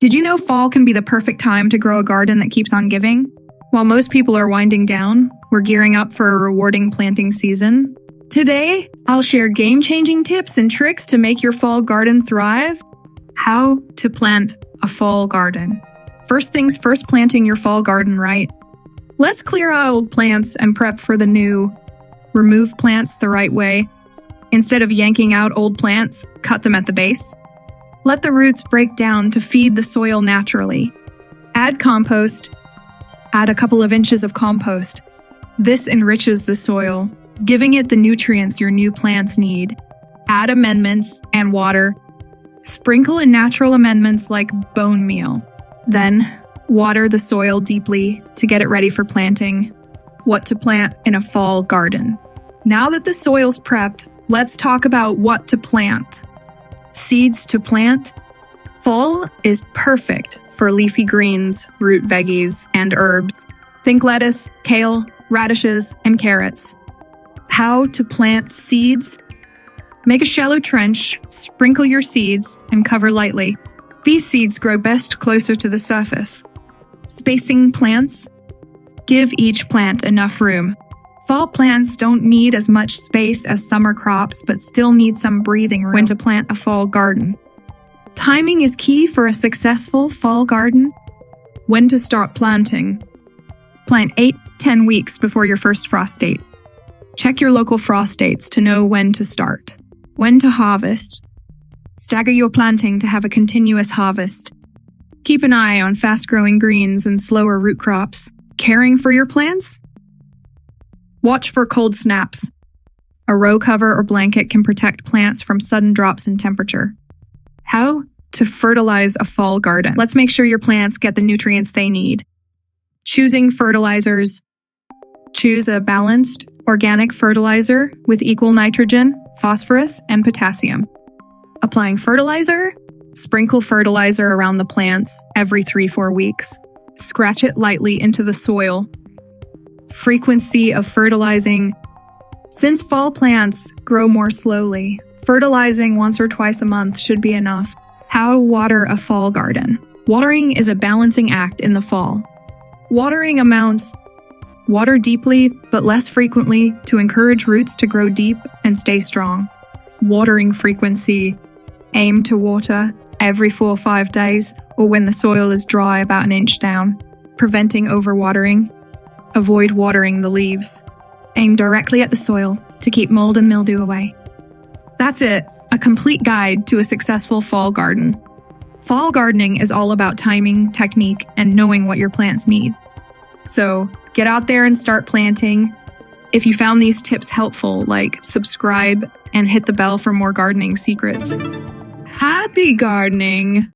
Did you know fall can be the perfect time to grow a garden that keeps on giving? While most people are winding down, we're gearing up for a rewarding planting season. Today, I'll share game-changing tips and tricks to make your fall garden thrive. How to plant a fall garden. First things first, planting your fall garden right. Let's clear out old plants and prep for the new. Remove plants the right way. Instead of yanking out old plants, cut them at the base. Let the roots break down to feed the soil naturally. Add compost. Add a couple of inches of compost. This enriches the soil, giving it the nutrients your new plants need. Add amendments and water. Sprinkle in natural amendments like bone meal. Then, water the soil deeply to get it ready for planting. What to plant in a fall garden. Now that the soil's prepped, let's talk about what to plant. Seeds to plant. Fall is perfect for leafy greens, root veggies, and herbs. Think lettuce, kale, radishes, and carrots. How to plant seeds. Make a shallow trench, sprinkle your seeds, and cover lightly. These seeds grow best closer to the surface. Spacing plants. Give each plant enough room. Fall plants don't need as much space as summer crops, but still need some breathing room when to plant a fall garden. Timing is key for a successful fall garden. When to start planting. Plant 8-10 weeks before your first frost date. Check your local frost dates to know when to start. When to harvest. Stagger your planting to have a continuous harvest. Keep an eye on fast-growing greens and slower root crops. Caring for your plants? Watch for cold snaps. A row cover or blanket can protect plants from sudden drops in temperature. How to fertilize a fall garden. Let's make sure your plants get the nutrients they need. Choosing fertilizers. Choose a balanced, organic fertilizer with equal nitrogen, phosphorus, and potassium. Applying fertilizer. Sprinkle fertilizer around the plants every 3-4 weeks. Scratch it lightly into the soil. Frequency of fertilizing. Since fall plants grow more slowly, fertilizing once or twice a month should be enough. How to water a fall garden. Watering is a balancing act in the fall. Watering amounts. Water deeply, but less frequently to encourage roots to grow deep and stay strong. Watering frequency. Aim to water every 4 or 5 days or when the soil is dry about 1 inch down. Preventing overwatering. Avoid watering the leaves. Aim directly at the soil to keep mold and mildew away. That's it, a complete guide to a successful fall garden. Fall gardening is all about timing, technique, and knowing what your plants need. So, get out there and start planting. If you found these tips helpful, like, subscribe, and hit the bell for more gardening secrets. Happy gardening!